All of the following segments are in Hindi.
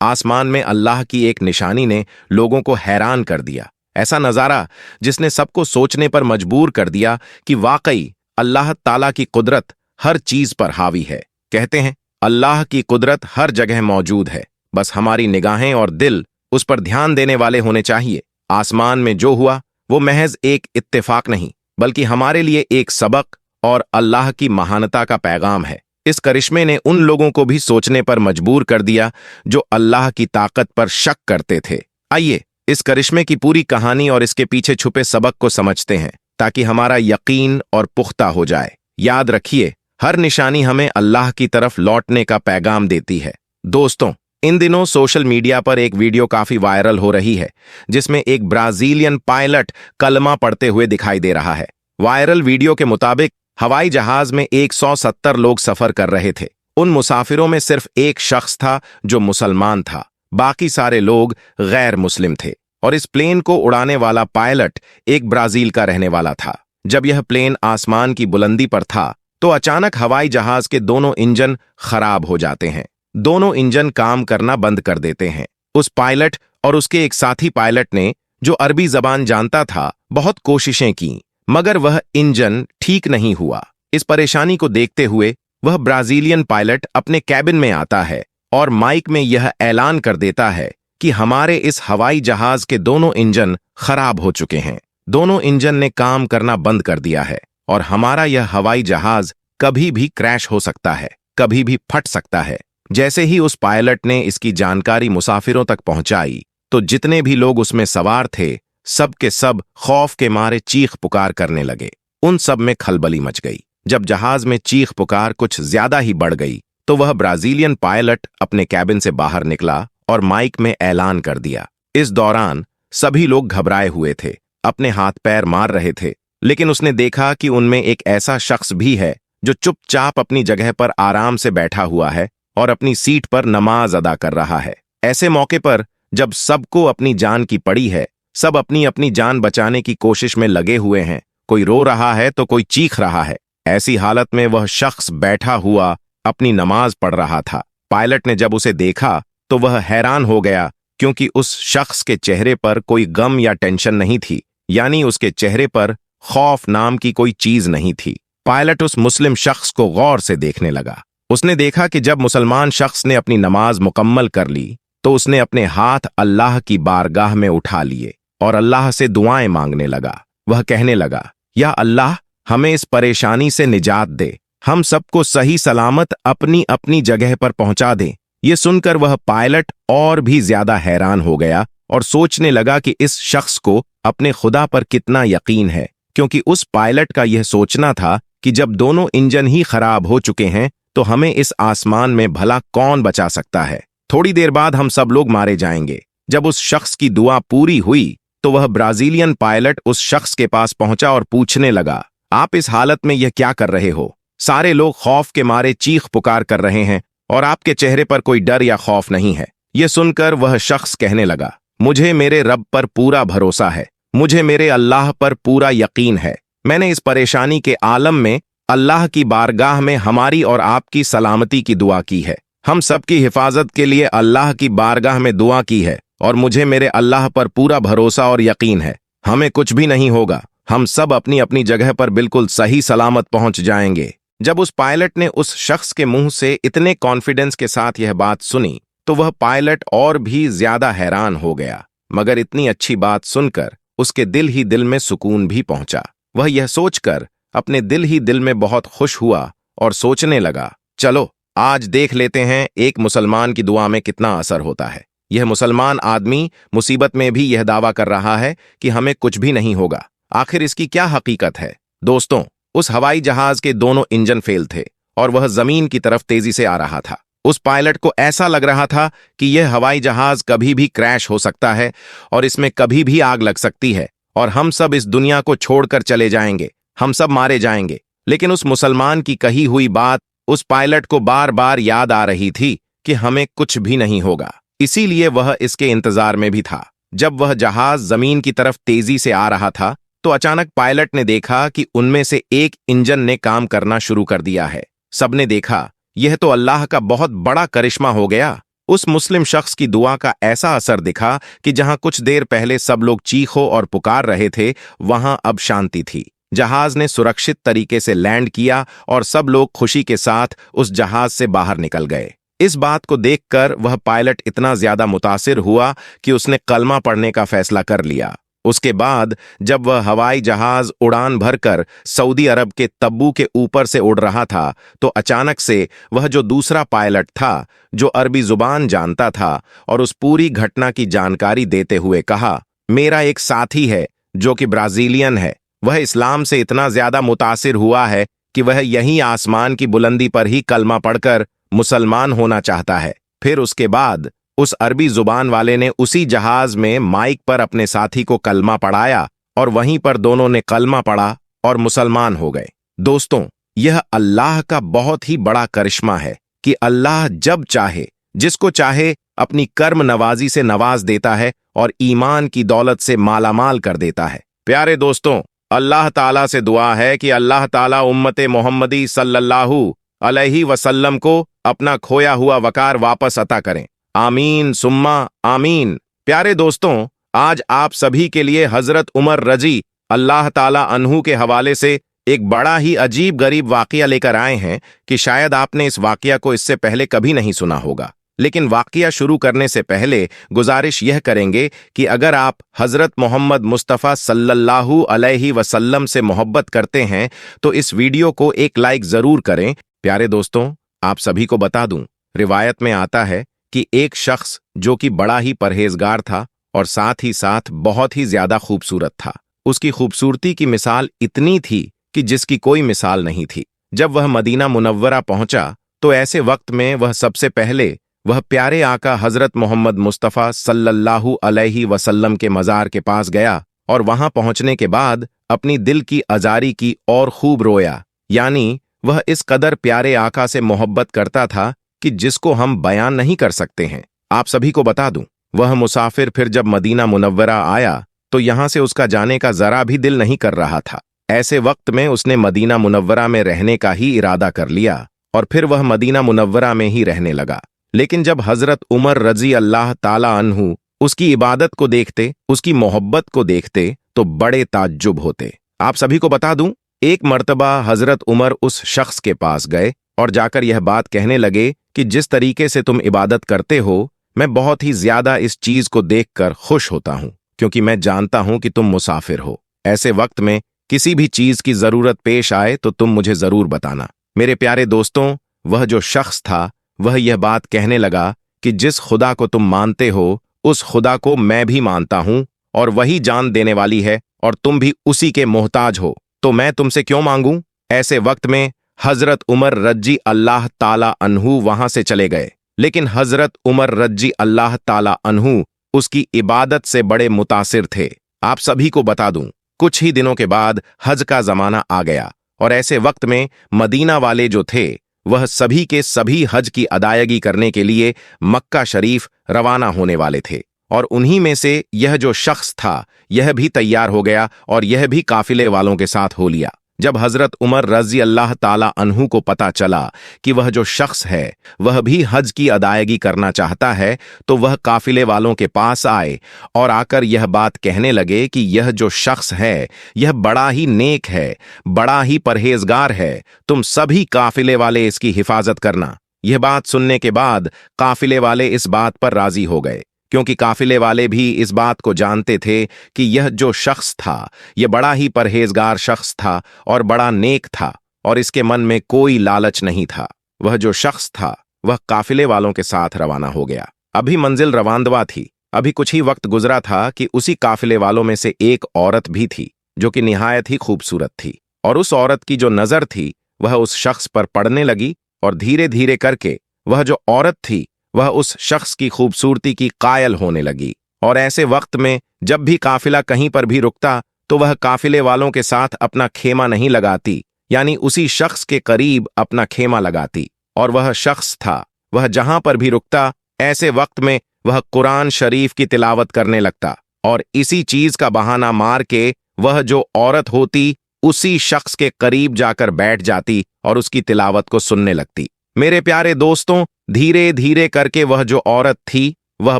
आसमान में अल्लाह की एक निशानी ने लोगों को हैरान कर दिया। ऐसा नजारा जिसने सबको सोचने पर मजबूर कर दिया कि वाकई अल्लाह ताला की कुदरत हर चीज पर हावी है। कहते हैं अल्लाह की कुदरत हर जगह मौजूद है, बस हमारी निगाहें और दिल उस पर ध्यान देने वाले होने चाहिए। आसमान में जो हुआ वो महज एक इत्तेफाक नहीं, बल्कि हमारे लिए एक सबक और अल्लाह की महानता का पैगाम है। इस करिश्मे ने उन लोगों को भी सोचने पर मजबूर कर दिया जो अल्लाह की ताकत पर शक करते थे। आइए इस करिश्मे की पूरी कहानी और इसके पीछे छुपे सबक को समझते हैं, ताकि हमारा यकीन और पुख्ता हो जाए। याद रखिए, हर निशानी हमें अल्लाह की तरफ लौटने का पैगाम देती है। दोस्तों, इन दिनों सोशल मीडिया पर एक वीडियो काफी वायरल हो रही है, जिसमें एक ब्राजीलियन पायलट कलमा पढ़ते हुए दिखाई दे रहा है। वायरल वीडियो के मुताबिक हवाई जहाज में 170 लोग सफर कर रहे थे। उन मुसाफिरों में सिर्फ एक शख्स था जो मुसलमान था, बाकी सारे लोग गैर मुस्लिम थे। और इस प्लेन को उड़ाने वाला पायलट एक ब्राजील का रहने वाला था। जब यह प्लेन आसमान की बुलंदी पर था तो अचानक हवाई जहाज के दोनों इंजन खराब हो जाते हैं। दोनों इंजन काम करना बंद कर देते हैं। उस पायलट और उसके एक साथी पायलट ने, जो अरबी जबान जानता था, बहुत कोशिशें की, मगर वह इंजन ठीक नहीं हुआ। इस परेशानी को देखते हुए वह ब्राजीलियन पायलट अपने कैबिन में आता है और माइक में यह ऐलान कर देता है कि हमारे इस हवाई जहाज के दोनों इंजन खराब हो चुके हैं। दोनों इंजन ने काम करना बंद कर दिया है और हमारा यह हवाई जहाज कभी भी क्रैश हो सकता है, कभी भी फट सकता है। जैसे ही उस पायलट ने इसकी जानकारी मुसाफिरों तक पहुंचाई तो जितने भी लोग उसमें सवार थे, सब के सब खौफ के मारे चीख पुकार करने लगे। उन सब में खलबली मच गई। जब जहाज में चीख पुकार कुछ ज्यादा ही बढ़ गई तो वह ब्राजीलियन पायलट अपने कैबिन से बाहर निकला और माइक में ऐलान कर दिया। इस दौरान सभी लोग घबराए हुए थे, अपने हाथ पैर मार रहे थे, लेकिन उसने देखा कि उनमें एक ऐसा शख्स भी है जो चुपचाप अपनी जगह पर आराम से बैठा हुआ है और अपनी सीट पर नमाज अदा कर रहा है। ऐसे मौके पर जब सबको अपनी जान की पड़ी है, सब अपनी अपनी जान बचाने की कोशिश में लगे हुए हैं, कोई रो रहा है तो कोई चीख रहा है, ऐसी हालत में वह शख्स बैठा हुआ अपनी नमाज पढ़ रहा था। पायलट ने जब उसे देखा तो वह हैरान हो गया, क्योंकि उस शख्स के चेहरे पर कोई गम या टेंशन नहीं थी, यानी उसके चेहरे पर खौफ नाम की कोई चीज नहीं थी। पायलट उस मुस्लिम शख्स को गौर से देखने लगा। उसने देखा कि जब मुसलमान शख्स ने अपनी नमाज मुकम्मल कर ली तो उसने अपने हाथ अल्लाह की बारगाह में उठा लिए और अल्लाह से दुआएं मांगने लगा। वह कहने लगा, या अल्लाह, हमें इस परेशानी से निजात दे, हम सबको सही सलामत अपनी अपनी जगह पर पहुंचा दे। ये सुनकर वह पायलट और भी ज्यादा हैरान हो गया और सोचने लगा कि इस शख्स को अपने खुदा पर कितना यकीन है, क्योंकि उस पायलट का यह सोचना था कि जब दोनों इंजन ही खराब हो चुके हैं तो हमें इस आसमान में भला कौन बचा सकता है। थोड़ी देर बाद हम सब लोग मारे जाएंगे। जब उस शख्स की दुआ पूरी हुई तो वह ब्राजीलियन पायलट उस शख्स के पास पहुंचा और पूछने लगा, आप इस हालत में यह क्या कर रहे हो? सारे लोग खौफ के मारे चीख पुकार कर रहे हैं और आपके चेहरे पर कोई डर या खौफ नहीं है। यह सुनकर वह शख्स कहने लगा, मुझे मेरे रब पर पूरा भरोसा है, मुझे मेरे अल्लाह पर पूरा यकीन है। मैंने इस परेशानी के आलम में अल्लाह की बारगाह में हमारी और आपकी सलामती की दुआ की है। हम सबकी हिफाजत के लिए अल्लाह की बारगाह में दुआ की है और मुझे मेरे अल्लाह पर पूरा भरोसा और यकीन है। हमें कुछ भी नहीं होगा, हम सब अपनी अपनी जगह पर बिल्कुल सही सलामत पहुंच जाएंगे। जब उस पायलट ने उस शख्स के मुंह से इतने कॉन्फिडेंस के साथ यह बात सुनी तो वह पायलट और भी ज्यादा हैरान हो गया, मगर इतनी अच्छी बात सुनकर उसके दिल ही दिल में सुकून भी पहुंचा। वह यह सोचकर अपने दिल ही दिल में बहुत खुश हुआ और सोचने लगा, चलो आज देख लेते हैं एक मुसलमान की दुआ में कितना असर होता है। यह मुसलमान आदमी मुसीबत में भी यह दावा कर रहा है कि हमें कुछ भी नहीं होगा। आखिर इसकी क्या हकीकत है? दोस्तों, उस हवाई जहाज के दोनों इंजन फेल थे और वह जमीन की तरफ तेजी से आ रहा था। उस पायलट को ऐसा लग रहा था कि यह हवाई जहाज कभी भी क्रैश हो सकता है और इसमें कभी भी आग लग सकती है और हम सब इस दुनिया को छोड़कर चले जाएंगे, हम सब मारे जाएंगे। लेकिन उस मुसलमान की कही हुई बात उस पायलट को बार बार याद आ रही थी कि हमें कुछ भी नहीं होगा। इसीलिए वह इसके इंतजार में भी था। जब वह जहाज जमीन की तरफ तेजी से आ रहा था तो अचानक पायलट ने देखा कि उनमें से एक इंजन ने काम करना शुरू कर दिया है। सबने देखा, यह तो अल्लाह का बहुत बड़ा करिश्मा हो गया। उस मुस्लिम शख्स की दुआ का ऐसा असर दिखा कि जहां कुछ देर पहले सब लोग चीखो और पुकार रहे थे, वहां अब शांति थी। जहाज ने सुरक्षित तरीके से लैंड किया और सब लोग खुशी के साथ उस जहाज से बाहर निकल गए। इस बात को देखकर वह पायलट इतना ज्यादा मुतासिर हुआ कि उसने कलमा पढ़ने का फैसला कर लिया। उसके बाद जब वह हवाई जहाज उड़ान भरकर सऊदी अरब के तब्बू के ऊपर से उड़ रहा था, तो अचानक से वह जो दूसरा पायलट था, जो अरबी जुबान जानता था, और उस पूरी घटना की जानकारी देते हुए कहा, मेरा एक साथी है जो कि ब्राजीलियन है। वह इस्लाम से इतना ज्यादा मुतासिर हुआ है कि वह यहीं आसमान की बुलंदी पर ही कलमा पढ़कर मुसलमान होना चाहता है। फिर उसके बाद उस अरबी जुबान वाले ने उसी जहाज में माइक पर अपने साथी को कलमा पढ़ाया और वहीं पर दोनों ने कलमा पढ़ा और मुसलमान हो गए। दोस्तों, यह अल्लाह का बहुत ही बड़ा करिश्मा है कि अल्लाह जब चाहे, जिसको चाहे, अपनी कर्म नवाजी से नवाज देता है और ईमान की दौलत से मालामाल कर देता है। प्यारे दोस्तों, अल्लाह ताला से दुआ है कि अल्लाह ताला उम्मते मोहम्मदी सल्लल्लाहु अलैहि वसल्लम को अपना खोया हुआ वकार वापस अता करें। आमीन सुम्मा आमीन। प्यारे दोस्तों, आज आप सभी के लिए हजरत उमर रजी अल्लाह ताला अन्हु के हवाले से एक बड़ा ही अजीब गरीब वाकया लेकर आए हैं कि शायद आपने इस वाकया को इससे पहले कभी नहीं सुना होगा। लेकिन वाकया शुरू करने से पहले गुजारिश यह करेंगे कि अगर आप हजरत मोहम्मद मुस्तफ़ा सल्लल्लाहु अलैहि वसल्लम से मोहब्बत करते हैं तो इस वीडियो को एक लाइक जरूर करें। प्यारे दोस्तों, आप सभी को बता दूं, रिवायत में आता है कि एक शख्स जो कि बड़ा ही परहेजगार था और साथ ही साथ बहुत ही ज्यादा खूबसूरत था, उसकी खूबसूरती की मिसाल इतनी थी कि जिसकी कोई मिसाल नहीं थी। जब वह मदीना मुनव्वरा पहुंचा तो ऐसे वक्त में वह सबसे पहले वह प्यारे आका हजरत मोहम्मद मुस्तफ़ा सल्लल्लाहु अलैहि वसल्लम के मज़ार के पास गया और वहां पहुंचने के बाद अपनी दिल की अजारी की और खूब रोया। यानी वह इस कदर प्यारे आका से मोहब्बत करता था कि जिसको हम बयान नहीं कर सकते हैं। आप सभी को बता दूं, वह मुसाफिर फिर जब मदीना मुनव्वरा आया तो यहां से उसका जाने का जरा भी दिल नहीं कर रहा था। ऐसे वक्त में उसने मदीना मुनव्वरा में रहने का ही इरादा कर लिया और फिर वह मदीना मुनव्वरा में ही रहने लगा। लेकिन जब हजरत उमर रजी अल्लाह ताला अन्हु उसकी इबादत को देखते, उसकी मोहब्बत को देखते तो बड़े ताज्जुब होते। आप सभी को बता दूं, एक मर्तबा हजरत उमर उस शख्स के पास गए और जाकर यह बात कहने लगे कि जिस तरीके से तुम इबादत करते हो, मैं बहुत ही ज्यादा इस चीज को देखकर खुश होता हूं, क्योंकि मैं जानता हूं कि तुम मुसाफिर हो। ऐसे वक्त में किसी भी चीज की जरूरत पेश आए तो तुम मुझे जरूर बताना। मेरे प्यारे दोस्तों, वह जो शख्स था वह यह बात कहने लगा कि जिस खुदा को तुम मानते हो उस खुदा को मैं भी मानता हूं और वही जान देने वाली है और तुम भी उसी के मोहताज हो, तो मैं तुमसे क्यों मांगूं। ऐसे वक्त में हजरत उमर रज्जी अल्लाह ताला अन्हु वहां से चले गए। लेकिन हजरत उमर रज्जी अल्लाह ताला अन्हु उसकी इबादत से बड़े मुतासिर थे। आप सभी को बता दूं, कुछ ही दिनों के बाद हज का जमाना आ गया और ऐसे वक्त में मदीना वाले जो थे वह सभी के सभी हज की अदायगी करने के लिए मक्का शरीफ रवाना होने वाले थे। और उन्हीं में से यह जो शख्स था यह भी तैयार हो गया और यह भी काफिले वालों के साथ हो लिया। जब हजरत उमर रजी अल्लाह ताला अन्हु को पता चला कि वह जो शख्स है वह भी हज की अदायगी करना चाहता है, तो वह काफिले वालों के पास आए और आकर यह बात कहने लगे कि यह जो शख्स है यह बड़ा ही नेक है, बड़ा ही परहेजगार है, तुम सभी काफिले वाले इसकी हिफाजत करना। यह बात सुनने के बाद काफिले वाले इस बात पर राजी हो गए, क्योंकि काफिले वाले भी इस बात को जानते थे कि यह जो शख्स था यह बड़ा ही परहेजगार शख्स था और बड़ा नेक था और इसके मन में कोई लालच नहीं था। वह जो शख्स था वह काफिले वालों के साथ रवाना हो गया। अभी मंजिल रवांदवा थी। अभी कुछ ही वक्त गुजरा था कि उसी काफिले वालों में से एक औरत भी थी जो कि निहायत ही खूबसूरत थी, और उस औरत की जो नजर थी वह उस शख्स पर पड़ने लगी और धीरे धीरे करके वह जो औरत थी वह उस शख्स की खूबसूरती की कायल होने लगी। और ऐसे वक्त में जब भी काफिला कहीं पर भी रुकता तो वह काफिले वालों के साथ अपना खेमा नहीं लगाती, यानी उसी शख्स के करीब अपना खेमा लगाती। और वह शख्स था, वह जहां पर भी रुकता ऐसे वक्त में वह कुरान शरीफ की तिलावत करने लगता और इसी चीज का बहाना मार के वह जो औरत होती उसी शख्स के करीब जाकर बैठ जाती और उसकी तिलावत को सुनने लगती। मेरे प्यारे दोस्तों, धीरे धीरे करके वह जो औरत थी वह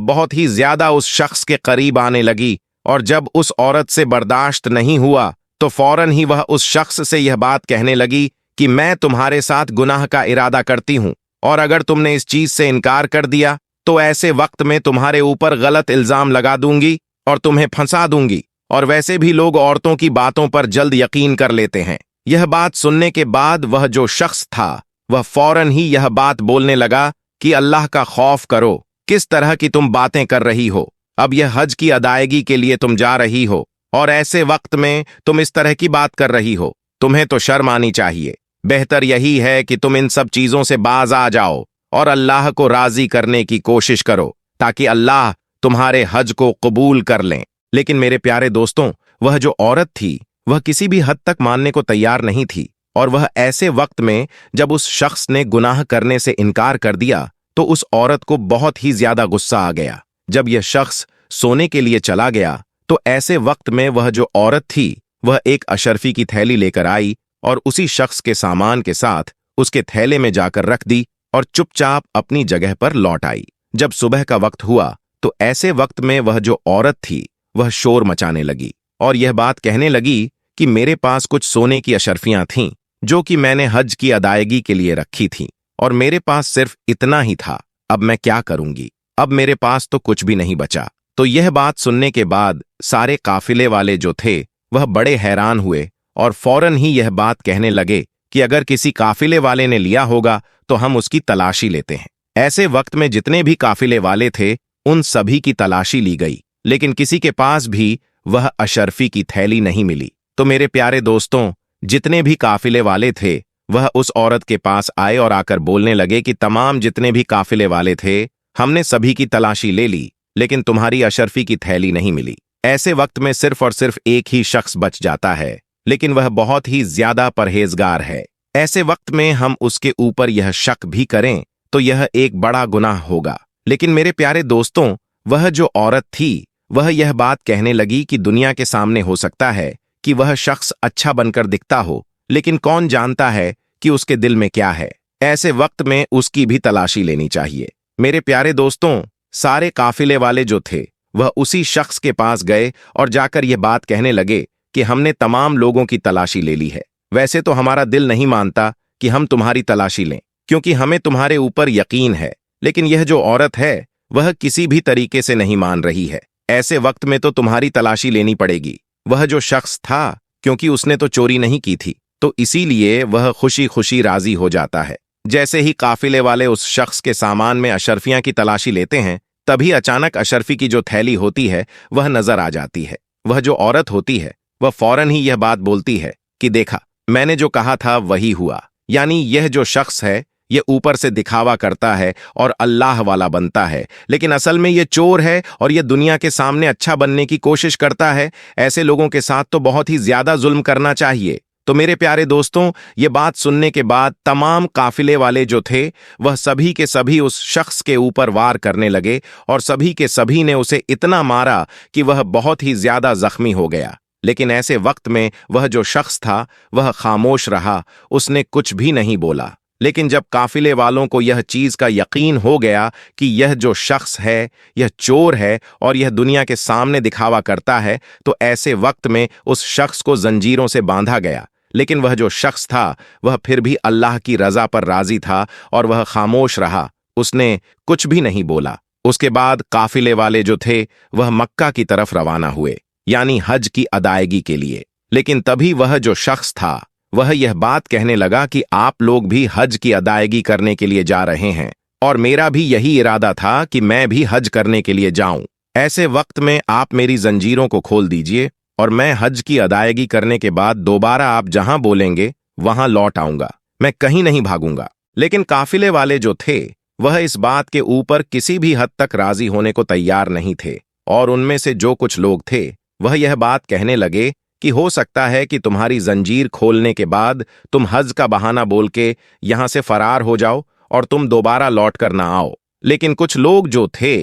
बहुत ही ज्यादा उस शख्स के करीब आने लगी, और जब उस औरत से बर्दाश्त नहीं हुआ तो फौरन ही वह उस शख्स से यह बात कहने लगी कि मैं तुम्हारे साथ गुनाह का इरादा करती हूं, और अगर तुमने इस चीज से इनकार कर दिया तो ऐसे वक्त में तुम्हारे ऊपर गलत इल्जाम लगा दूंगी और तुम्हें फंसा दूंगी। और वैसे भी लोग औरतों की बातों पर जल्द यकीन कर लेते हैं। यह बात सुनने के बाद वह जो शख्स था वह फौरन ही यह बात बोलने लगा कि अल्लाह का खौफ करो, किस तरह की तुम बातें कर रही हो। अब यह हज की अदायगी के लिए तुम जा रही हो और ऐसे वक्त में तुम इस तरह की बात कर रही हो, तुम्हें तो शर्म आनी चाहिए। बेहतर यही है कि तुम इन सब चीजों से बाज आ जाओ और अल्लाह को राजी करने की कोशिश करो ताकि अल्लाह तुम्हारे हज को कबूल कर लें। लेकिन मेरे प्यारे दोस्तों, वह जो औरत थी वह किसी भी हद तक मानने को तैयार नहीं थी, और वह ऐसे वक्त में जब उस शख्स ने गुनाह करने से इनकार कर दिया तो उस औरत को बहुत ही ज्यादा गुस्सा आ गया। जब यह शख्स सोने के लिए चला गया तो ऐसे वक्त में वह जो औरत थी वह एक अशर्फी की थैली लेकर आई और उसी शख्स के सामान के साथ उसके थैले में जाकर रख दी और चुपचाप अपनी जगह पर लौट आई। जब सुबह का वक्त हुआ तो ऐसे वक्त में वह जो औरत थी वह शोर मचाने लगी और यह बात कहने लगी कि मेरे पास कुछ सोने की अशर्फियां थीं जो कि मैंने हज की अदायगी के लिए रखी थीं, और मेरे पास सिर्फ इतना ही था। अब मैं क्या करूंगी, अब मेरे पास तो कुछ भी नहीं बचा। तो यह बात सुनने के बाद सारे काफिले वाले जो थे वह बड़े हैरान हुए और फौरन ही यह बात कहने लगे कि अगर किसी काफिले वाले ने लिया होगा तो हम उसकी तलाशी लेते हैं। ऐसे वक्त में जितने भी काफिले वाले थे उन सभी की तलाशी ली गई, लेकिन किसी के पास भी वह अशर्फी की थैली नहीं मिली। तो मेरे प्यारे दोस्तों, जितने भी काफिले वाले थे वह उस औरत के पास आए और आकर बोलने लगे कि तमाम जितने भी काफिले वाले थे हमने सभी की तलाशी ले ली, लेकिन तुम्हारी अशर्फी की थैली नहीं मिली। ऐसे वक्त में सिर्फ और सिर्फ एक ही शख्स बच जाता है, लेकिन वह बहुत ही ज्यादा परहेजगार है। ऐसे वक्त में हम उसके ऊपर यह शक भी करें तो यह एक बड़ा गुनाह होगा। लेकिन मेरे प्यारे दोस्तों, वह जो औरत थी वह यह बात कहने लगी कि दुनिया के सामने हो सकता है कि वह शख्स अच्छा बनकर दिखता हो, लेकिन कौन जानता है कि उसके दिल में क्या है। ऐसे वक्त में उसकी भी तलाशी लेनी चाहिए। मेरे प्यारे दोस्तों, सारे काफिले वाले जो थे वह उसी शख्स के पास गए और जाकर यह बात कहने लगे कि हमने तमाम लोगों की तलाशी ले ली है। वैसे तो हमारा दिल नहीं मानता कि हम तुम्हारी तलाशी लें, क्योंकि हमें तुम्हारे ऊपर यकीन है, लेकिन यह जो औरत है वह किसी भी तरीके से नहीं मान रही है। ऐसे वक्त में तो तुम्हारी तलाशी लेनी पड़ेगी। वह जो शख्स था, क्योंकि उसने तो चोरी नहीं की थी, तो इसीलिए वह खुशी खुशी राजी हो जाता है। जैसे ही काफिले वाले उस शख्स के सामान में अशर्फियां की तलाशी लेते हैं, तभी अचानक अशर्फी की जो थैली होती है वह नजर आ जाती है। वह जो औरत होती है वह फौरन ही यह बात बोलती है कि देखा, मैंने जो कहा था वही हुआ। यानी यह जो शख्स है यह ऊपर से दिखावा करता है और अल्लाह वाला बनता है, लेकिन असल में यह चोर है और यह दुनिया के सामने अच्छा बनने की कोशिश करता है। ऐसे लोगों के साथ तो बहुत ही ज्यादा जुल्म करना चाहिए। तो मेरे प्यारे दोस्तों, ये बात सुनने के बाद तमाम काफिले वाले जो थे वह सभी के सभी उस शख्स के ऊपर वार करने लगे और सभी के सभी ने उसे इतना मारा कि वह बहुत ही ज्यादा जख्मी हो गया। लेकिन ऐसे वक्त में वह जो शख्स था वह खामोश रहा, उसने कुछ भी नहीं बोला। लेकिन जब काफिले वालों को यह चीज का यकीन हो गया कि यह जो शख्स है यह चोर है और यह दुनिया के सामने दिखावा करता है, तो ऐसे वक्त में उस शख्स को जंजीरों से बांधा गया। लेकिन वह जो शख्स था वह फिर भी अल्लाह की रजा पर राजी था और वह खामोश रहा, उसने कुछ भी नहीं बोला। उसके बाद काफिले वाले जो थे वह मक्का की तरफ रवाना हुए, यानी हज की अदायगी के लिए। लेकिन तभी वह जो शख्स था वह यह बात कहने लगा कि आप लोग भी हज की अदायगी करने के लिए जा रहे हैं और मेरा भी यही इरादा था कि मैं भी हज करने के लिए जाऊं। ऐसे वक्त में आप मेरी जंजीरों को खोल दीजिए और मैं हज की अदायगी करने के बाद दोबारा आप जहां बोलेंगे वहां लौट आऊंगा, मैं कहीं नहीं भागूंगा। लेकिन काफिले वाले जो थे वह इस बात के ऊपर किसी भी हद तक राजी होने को तैयार नहीं थे, और उनमें से जो कुछ लोग थे वह यह बात कहने लगे कि हो सकता है कि तुम्हारी जंजीर खोलने के बाद तुम हज का बहाना बोल के यहां से फरार हो जाओ और तुम दोबारा लौट कर ना आओ। लेकिन कुछ लोग जो थे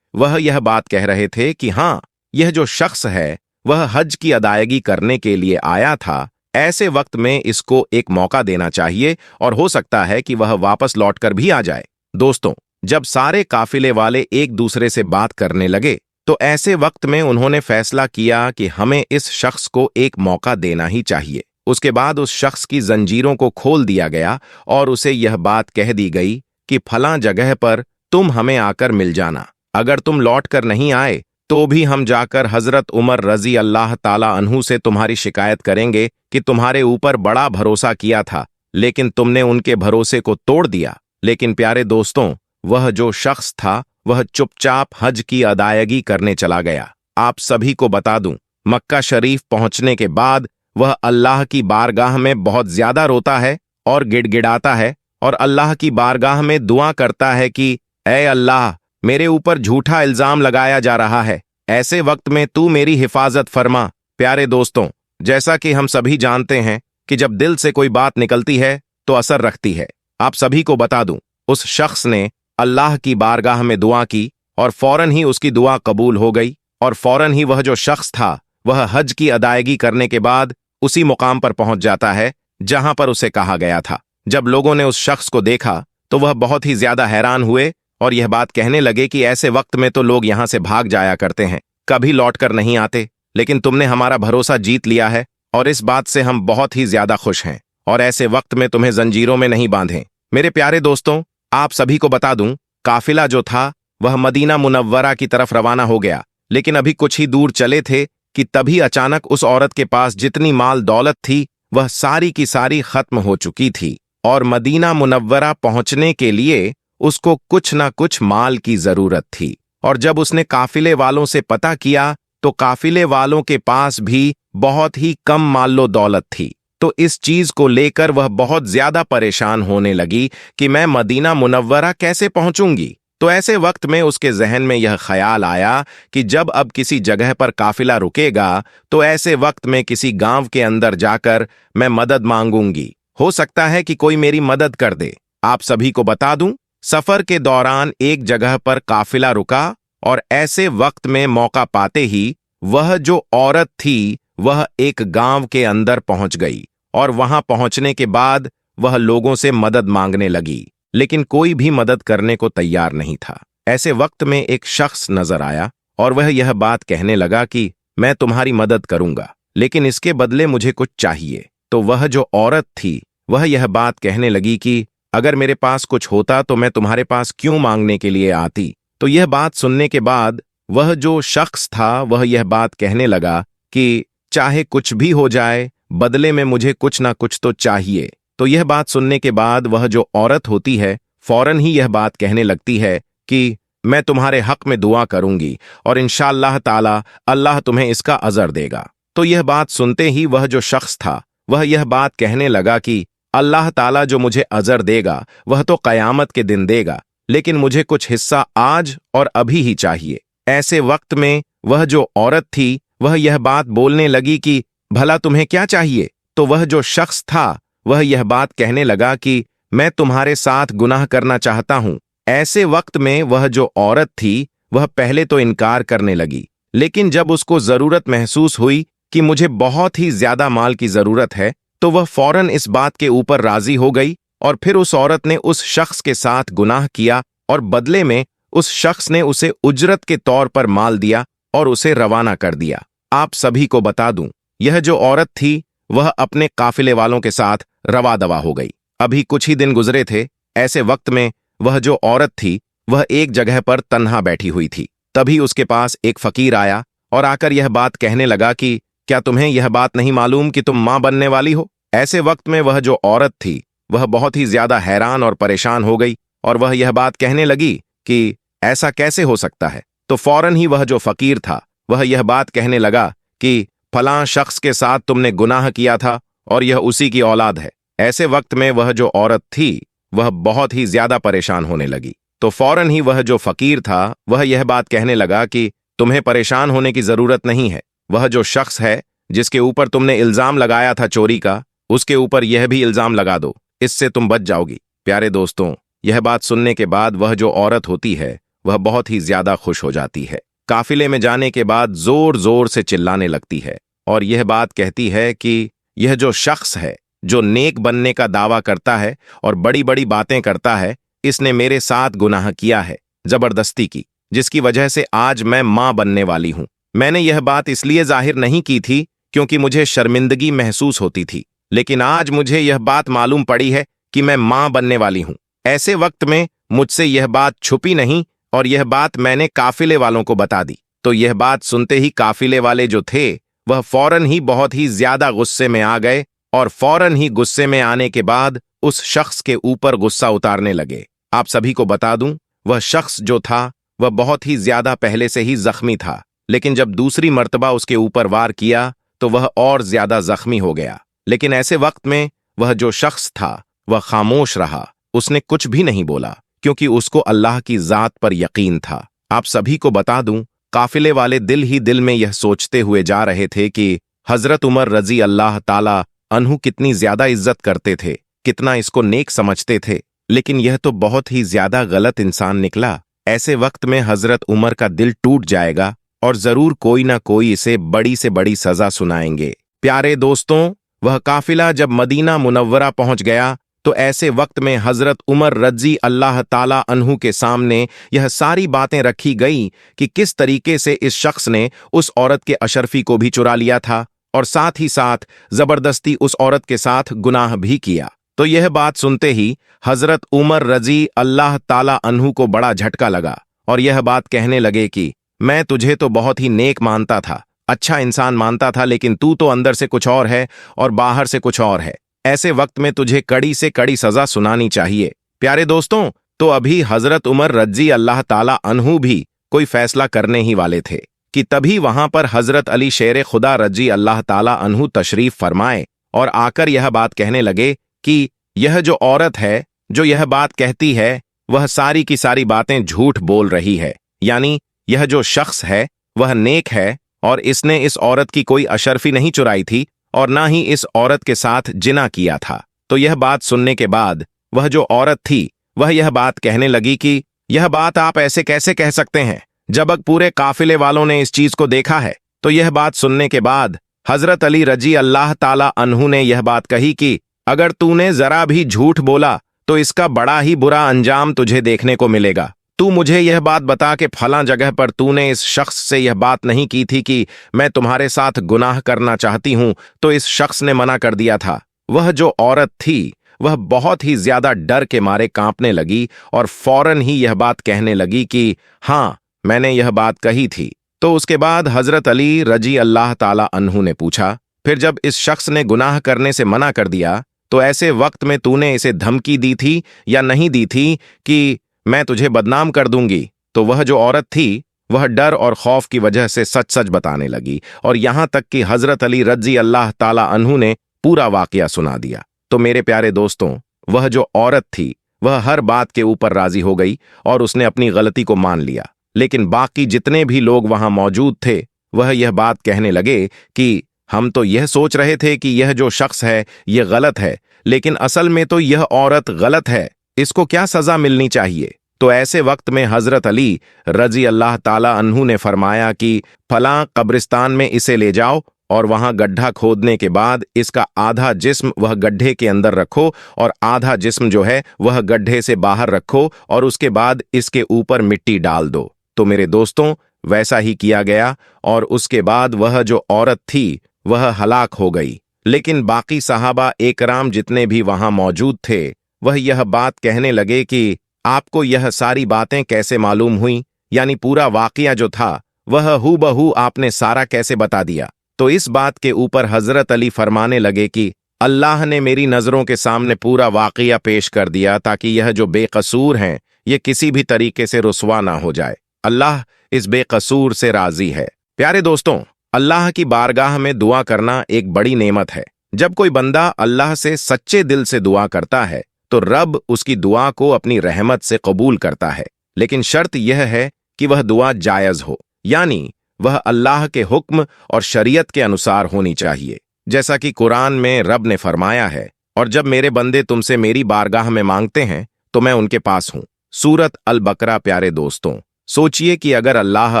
वह यह बात कह रहे थे कि हां, यह जो शख्स है वह हज की अदायगी करने के लिए आया था, ऐसे वक्त में इसको एक मौका देना चाहिए और हो सकता है कि वह वापस लौटकर भी आ जाए। दोस्तों, जब सारे काफिले वाले एक दूसरे से बात करने लगे तो ऐसे वक्त में उन्होंने फैसला किया कि हमें इस शख्स को एक मौका देना ही चाहिए। उसके बाद उस शख्स की जंजीरों को खोल दिया गया और उसे यह बात कह दी गई कि फलां जगह पर तुम हमें आकर मिल जाना। अगर तुम लौट कर नहीं आए तो भी हम जाकर हजरत उमर रजी अल्लाह ताला अन्हु से तुम्हारी शिकायत करेंगे कि तुम्हारे ऊपर बड़ा भरोसा किया था, लेकिन तुमने उनके भरोसे को तोड़ दिया। लेकिन प्यारे दोस्तों, वह जो शख्स था वह चुपचाप हज की अदायगी करने चला गया। आप सभी को बता दूं, मक्का शरीफ पहुंचने के बाद वह अल्लाह की बारगाह में बहुत ज्यादा रोता है और गिड़गिड़ाता है और अल्लाह की बारगाह में दुआ करता है कि ऐ अल्लाह, मेरे ऊपर झूठा इल्जाम लगाया जा रहा है, ऐसे वक्त में तू मेरी हिफाजत फरमा। प्यारे दोस्तों, जैसा कि हम सभी जानते हैं कि जब दिल से कोई बात निकलती है तो असर रखती है। आप सभी को बता दूं, उस शख्स ने अल्लाह की बारगाह में दुआ की और फौरन ही उसकी दुआ कबूल हो गई और फौरन ही वह जो शख्स था वह हज की अदायगी करने के बाद उसी मुकाम पर पहुंच जाता है जहां पर उसे कहा गया था। जब लोगों ने उस शख्स को देखा तो वह बहुत ही ज्यादा हैरान हुए और यह बात कहने लगे कि ऐसे वक्त में तो लोग यहां से भाग जाया करते हैं, कभी लौट कर नहीं आते, लेकिन तुमने हमारा भरोसा जीत लिया है और इस बात से हम बहुत ही ज्यादा खुश हैं और ऐसे वक्त में तुम्हें जंजीरों में नहीं बांधें। मेरे प्यारे दोस्तों, आप सभी को बता दूं, काफिला जो था वह मदीना मुनव्वरा की तरफ रवाना हो गया, लेकिन अभी कुछ ही दूर चले थे कि तभी अचानक उस औरत के पास जितनी माल दौलत थी वह सारी की सारी खत्म हो चुकी थी और मदीना मुनव्वरा पहुंचने के लिए उसको कुछ ना कुछ माल की जरूरत थी। और जब उसने काफिले वालों से पता किया तो काफिले वालों के पास भी बहुत ही कम मालो दौलत थी। तो इस चीज को लेकर वह बहुत ज्यादा परेशान होने लगी कि मैं मदीना मुनव्वरा कैसे पहुंचूंगी। तो ऐसे वक्त में उसके जहन में यह ख्याल आया कि जब अब किसी जगह पर काफिला रुकेगा तो ऐसे वक्त में किसी गांव के अंदर जाकर मैं मदद मांगूंगी, हो सकता है कि कोई मेरी मदद कर दे। आप सभी को बता दूं, सफर के दौरान एक जगह पर काफिला रुका और ऐसे वक्त में मौका पाते ही वह जो औरत थी वह एक गांव के अंदर पहुंच गई और वहां पहुंचने के बाद वह लोगों से मदद मांगने लगी, लेकिन कोई भी मदद करने को तैयार नहीं था। ऐसे वक्त में एक शख्स नजर आया और वह यह बात कहने लगा कि मैं तुम्हारी मदद करूंगा, लेकिन इसके बदले मुझे कुछ चाहिए। तो वह जो औरत थी वह यह बात कहने लगी कि अगर मेरे पास कुछ होता तो मैं तुम्हारे पास क्यों मांगने के लिए आती। तो यह बात सुनने के बाद वह जो शख्स था वह यह बात कहने लगा कि चाहे कुछ भी हो जाए, बदले में मुझे कुछ ना कुछ तो चाहिए। तो यह बात सुनने के बाद वह जो औरत होती है फौरन ही यह बात कहने लगती है कि मैं तुम्हारे हक में दुआ करूंगी और इंशाअल्लाह ताला अल्लाह तुम्हें इसका अजर देगा। तो यह बात सुनते ही वह जो शख्स था वह यह बात कहने लगा कि अल्लाह ताला जो मुझे अजर देगा वह तो कयामत के दिन देगा, लेकिन मुझे कुछ हिस्सा आज और अभी ही चाहिए। ऐसे वक्त में वह जो औरत थी वह यह बात बोलने लगी कि भला तुम्हें क्या चाहिए। तो वह जो शख्स था वह यह बात कहने लगा कि मैं तुम्हारे साथ गुनाह करना चाहता हूं। ऐसे वक्त में वह जो औरत थी वह पहले तो इनकार करने लगी, लेकिन जब उसको जरूरत महसूस हुई कि मुझे बहुत ही ज्यादा माल की जरूरत है तो वह फौरन इस बात के ऊपर राजी हो गई और फिर उस औरत ने उस शख्स के साथ गुनाह किया और बदले में उस शख्स ने उसे उजरत के तौर पर माल दिया और उसे रवाना कर दिया। आप सभी को बता दूं, यह जो औरत थी वह अपने काफिले वालों के साथ रवा दवा हो गई। अभी कुछ ही दिन गुजरे थे। ऐसे वक्त में वह जो औरत थी वह एक जगह पर तन्हा बैठी हुई थी। तभी उसके पास एक फकीर आया और आकर यह बात कहने लगा कि क्या तुम्हें यह बात नहीं मालूम कि तुम मां बनने वाली हो। ऐसे वक्त में वह जो औरत थी वह बहुत ही ज्यादा हैरान और परेशान हो गई और वह यह बात कहने लगी कि ऐसा कैसे हो सकता है। तो फौरन ही वह जो फकीर था वह यह बात कहने लगा कि फलां शख्स के साथ तुमने गुनाह किया था और यह उसी की औलाद है। ऐसे वक्त में वह जो औरत थी वह बहुत ही ज्यादा परेशान होने लगी। तो फौरन ही वह जो फकीर था वह यह बात कहने लगा कि तुम्हें परेशान होने की जरूरत नहीं है। वह जो शख्स है जिसके ऊपर तुमने इल्जाम लगाया था चोरी का, उसके ऊपर यह भी इल्जाम लगा दो, इससे तुम बच जाओगी। प्यारे दोस्तों, यह बात सुनने के बाद वह जो औरत होती है वह बहुत ही ज्यादा खुश हो जाती है। काफिले में जाने के बाद जोर जोर से चिल्लाने लगती है और यह बात कहती है कि यह जो शख्स है जो नेक बनने का दावा करता है और बड़ी बड़ी बातें करता है, इसने मेरे साथ गुनाह किया है, जबरदस्ती की, जिसकी वजह से आज मैं मां बनने वाली हूं। मैंने यह बात इसलिए जाहिर नहीं की थी क्योंकि मुझे शर्मिंदगी महसूस होती थी, लेकिन आज मुझे यह बात मालूम पड़ी है कि मैं मां बनने वाली हूं। ऐसे वक्त में मुझसे यह बात छुपी नहीं और यह बात मैंने काफिले वालों को बता दी। तो यह बात सुनते ही काफिले वाले जो थे वह फौरन ही बहुत ही ज्यादा गुस्से में आ गए और फौरन ही गुस्से में आने के बाद उस शख्स के ऊपर गुस्सा उतारने लगे। आप सभी को बता दूं, वह शख्स जो था वह बहुत ही ज्यादा पहले से ही जख्मी था, लेकिन जब दूसरी मर्तबा उसके ऊपर वार किया तो वह और ज्यादा जख्मी हो गया। लेकिन ऐसे वक्त में वह जो शख्स था वह खामोश रहा, उसने कुछ भी नहीं बोला क्योंकि उसको अल्लाह की जात पर यकीन था। आप सभी को बता दूं, काफिले वाले दिल ही दिल में यह सोचते हुए जा रहे थे कि हजरत उमर रजी अल्लाह ताला अन्हु कितनी ज्यादा इज्जत करते थे, कितना इसको नेक समझते थे, लेकिन यह तो बहुत ही ज्यादा गलत इंसान निकला। ऐसे वक्त में हजरत उमर का दिल टूट जाएगा और जरूर कोई ना कोई इसे बड़ी से बड़ी सजा सुनाएंगे। प्यारे दोस्तों, वह काफिला जब मदीना मुनव्वरा पहुंच गया तो ऐसे वक्त में हजरत उमर रजी अल्लाह ताला अन्हु के सामने यह सारी बातें रखी गई कि किस तरीके से इस शख्स ने उस औरत के अशरफी को भी चुरा लिया था और साथ ही साथ जबरदस्ती उस औरत के साथ गुनाह भी किया। तो यह बात सुनते ही हजरत उमर रजी अल्लाह ताला अन्हु को बड़ा झटका लगा और यह बात कहने लगे कि मैं तुझे तो बहुत ही नेक मानता था, अच्छा इंसान मानता था, लेकिन तू तो अंदर से कुछ और है और बाहर से कुछ और है। ऐसे वक्त में तुझे कड़ी से कड़ी सजा सुनानी चाहिए। प्यारे दोस्तों, तो अभी हजरत उमर रजी अल्लाह ताला अन्हु भी कोई फैसला करने ही वाले थे कि तभी वहां पर हजरत अली शेर खुदा रजी अल्लाह ताला अन्हु तशरीफ फरमाए और आकर यह बात कहने लगे कि यह जो औरत है जो यह बात कहती है वह सारी की सारी बातें झूठ बोल रही है, यानी यह जो शख्स है वह नेक है और इसने इस औरत की कोई अशरफी नहीं चुराई थी और ना ही इस औरत के साथ जिना किया था। तो यह बात सुनने के बाद वह जो औरत थी वह यह बात कहने लगी कि यह बात आप ऐसे कैसे कह सकते हैं जब पूरे काफिले वालों ने इस चीज को देखा है। तो यह बात सुनने के बाद हजरत अली रजी अल्लाह ताला अन्हु ने यह बात कही कि अगर तूने जरा भी झूठ बोला तो इसका बड़ा ही बुरा अंजाम तुझे देखने को मिलेगा। तू मुझे यह बात बता कि फलां जगह पर तूने इस शख्स से यह बात नहीं की थी कि मैं तुम्हारे साथ गुनाह करना चाहती हूं, तो इस शख्स ने मना कर दिया था। वह जो औरत थी वह बहुत ही ज्यादा डर के मारे कांपने लगी और फौरन ही यह बात कहने लगी कि हाँ, मैंने यह बात कही थी। तो उसके बाद हजरत अली रजी अल्लाह ताला अन्हु ने पूछा, फिर जब इस शख्स ने गुनाह करने से मना कर दिया तो ऐसे वक्त में तूने इसे धमकी दी थी या नहीं दी थी कि मैं तुझे बदनाम कर दूंगी? तो वह जो औरत थी वह डर और खौफ की वजह से सच सच बताने लगी और यहां तक कि हजरत अली रजी अल्लाह ताला अन्हु ने पूरा वाकया सुना दिया। तो मेरे प्यारे दोस्तों, वह जो औरत थी वह हर बात के ऊपर राजी हो गई और उसने अपनी गलती को मान लिया। लेकिन बाकी जितने भी लोग वहां मौजूद थे वह यह बात कहने लगे कि हम तो यह सोच रहे थे कि यह जो शख्स है यह गलत है, लेकिन असल में तो यह औरत गलत है, इसको क्या सजा मिलनी चाहिए? तो ऐसे वक्त में हजरत अली रजी अल्लाह ताला अन्हु ने फरमाया कि फलां कब्रिस्तान में इसे ले जाओ और वहां गड्ढा खोदने के बाद इसका आधा जिस्म वह गड्ढे के अंदर रखो और आधा जिस्म जो है वह गड्ढे से बाहर रखो और उसके बाद इसके ऊपर मिट्टी डाल दो। तो मेरे दोस्तों, वैसा ही किया गया और उसके बाद वह जो औरत थी वह हलाक हो गई। लेकिन बाकी सहाबा एकराम जितने भी वहां मौजूद थे वह यह बात कहने लगे कि आपको यह सारी बातें कैसे मालूम हुई, यानी पूरा वाकया जो था वह हूबहू आपने सारा कैसे बता दिया? तो इस बात के ऊपर हजरत अली फरमाने लगे कि अल्लाह ने मेरी नजरों के सामने पूरा वाकया पेश कर दिया ताकि यह जो बेकसूर हैं ये किसी भी तरीके से रुस्वा ना हो जाए। अल्लाह इस बेकसूर से राजी है। प्यारे दोस्तों, अल्लाह की बारगाह में दुआ करना एक बड़ी नेमत है। जब कोई बंदा अल्लाह से सच्चे दिल से दुआ करता है तो रब उसकी दुआ को अपनी रहमत से कबूल करता है, लेकिन शर्त यह है कि वह दुआ जायज हो, यानी वह अल्लाह के हुक्म और शरीयत के अनुसार होनी चाहिए। जैसा कि कुरान में रब ने फरमाया है, और जब मेरे बंदे तुमसे मेरी बारगाह में मांगते हैं तो मैं उनके पास हूं। सूरत अल बकरा। प्यारे दोस्तों, सोचिए कि अगर अल्लाह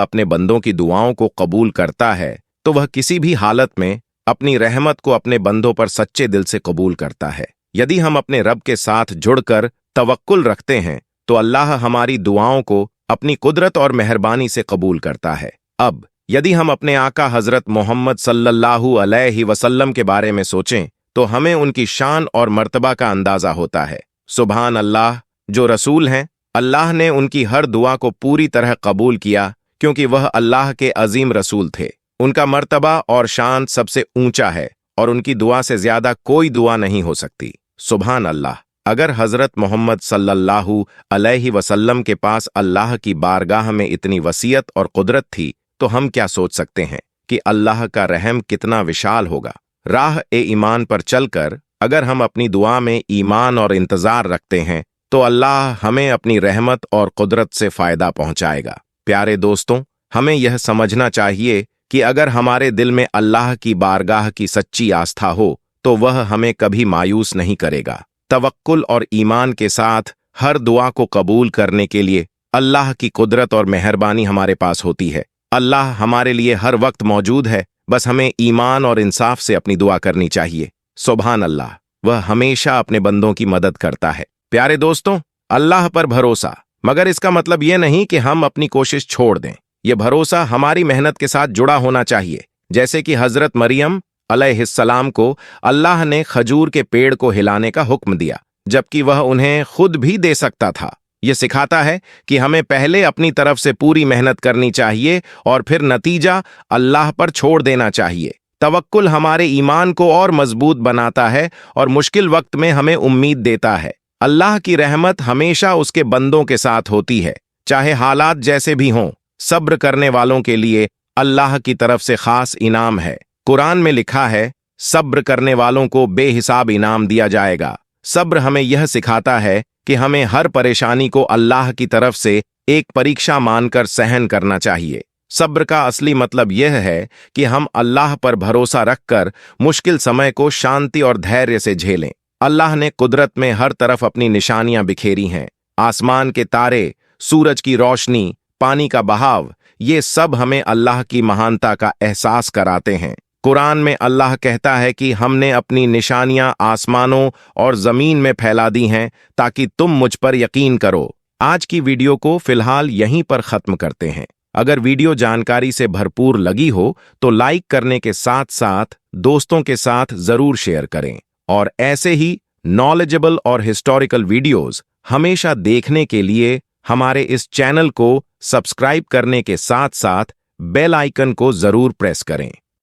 अपने बंदों की दुआओं को कबूल करता है तो वह किसी भी हालत में अपनी रहमत को अपने बंदों पर सच्चे दिल से कबूल करता है। यदि हम अपने रब के साथ जुड़कर तवक्कुल रखते हैं तो अल्लाह हमारी दुआओं को अपनी कुदरत और मेहरबानी से कबूल करता है। अब यदि हम अपने आका हजरत मोहम्मद सल्लल्लाहु अलैहि वसल्लम के बारे में सोचें तो हमें उनकी शान और मर्तबा का अंदाजा होता है। सुभान अल्लाह, जो रसूल हैं, अल्लाह ने उनकी हर दुआ को पूरी तरह कबूल किया क्योंकि वह अल्लाह के अजीम रसूल थे। उनका मर्तबा और शान सबसे ऊंचा है और उनकी दुआ से ज्यादा कोई दुआ नहीं हो सकती। सुभान अल्लाह, अगर हजरत मोहम्मद सल्लल्लाहु अलैहि वसल्लम के पास अल्लाह की बारगाह में इतनी वसीयत और कुदरत थी तो हम क्या सोच सकते हैं कि अल्लाह का रहम कितना विशाल होगा। राह ए ईमान पर चलकर अगर हम अपनी दुआ में ईमान और इंतजार रखते हैं तो अल्लाह हमें अपनी रहमत और कुदरत से फायदा पहुंचाएगा। प्यारे दोस्तों, हमें यह समझना चाहिए कि अगर हमारे दिल में अल्लाह की बारगाह की सच्ची आस्था हो तो वह हमें कभी मायूस नहीं करेगा। तवक्कुल और ईमान के साथ हर दुआ को कबूल करने के लिए अल्लाह की कुदरत और मेहरबानी हमारे पास होती है। अल्लाह हमारे लिए हर वक्त मौजूद है, बस हमें ईमान और इंसाफ से अपनी दुआ करनी चाहिए। सुभान अल्लाह, वह हमेशा अपने बंदों की मदद करता है। प्यारे दोस्तों, अल्लाह पर भरोसा, मगर इसका मतलब यह नहीं कि हम अपनी कोशिश छोड़ दें। यह भरोसा हमारी मेहनत के साथ जुड़ा होना चाहिए। जैसे कि हजरत मरियम अलैहिस्सलाम को अल्लाह ने खजूर के पेड़ को हिलाने का हुक्म दिया, जबकि वह उन्हें खुद भी दे सकता था। यह सिखाता है कि हमें पहले अपनी तरफ से पूरी मेहनत करनी चाहिए और फिर नतीजा अल्लाह पर छोड़ देना चाहिए। तवक्कुल हमारे ईमान को और मजबूत बनाता है और मुश्किल वक्त में हमें उम्मीद देता है। अल्लाह की रहमत हमेशा उसके बंदों के साथ होती है, चाहे हालात जैसे भी हों। सब्र करने वालों के लिए अल्लाह की तरफ से खास इनाम है। कुरान में लिखा है, सब्र करने वालों को बेहिसाब इनाम दिया जाएगा। सब्र हमें यह सिखाता है कि हमें हर परेशानी को अल्लाह की तरफ से एक परीक्षा मानकर सहन करना चाहिए। सब्र का असली मतलब यह है कि हम अल्लाह पर भरोसा रखकर मुश्किल समय को शांति और धैर्य से झेलें। अल्लाह ने कुदरत में हर तरफ अपनी निशानियां बिखेरी हैं। आसमान के तारे, सूरज की रोशनी, पानी का बहाव, ये सब हमें अल्लाह की महानता का एहसास कराते हैं। कुरान में अल्लाह कहता है कि हमने अपनी निशानियां आसमानों और जमीन में फैला दी हैं ताकि तुम मुझ पर यकीन करो। आज की वीडियो को फिलहाल यहीं पर खत्म करते हैं। अगर वीडियो जानकारी से भरपूर लगी हो तो लाइक करने के साथ साथ दोस्तों के साथ जरूर शेयर करें और ऐसे ही नॉलेजेबल और हिस्टोरिकल वीडियोस हमेशा देखने के लिए हमारे इस चैनल को सब्सक्राइब करने के साथ साथ बेल आइकन को जरूर प्रेस करें।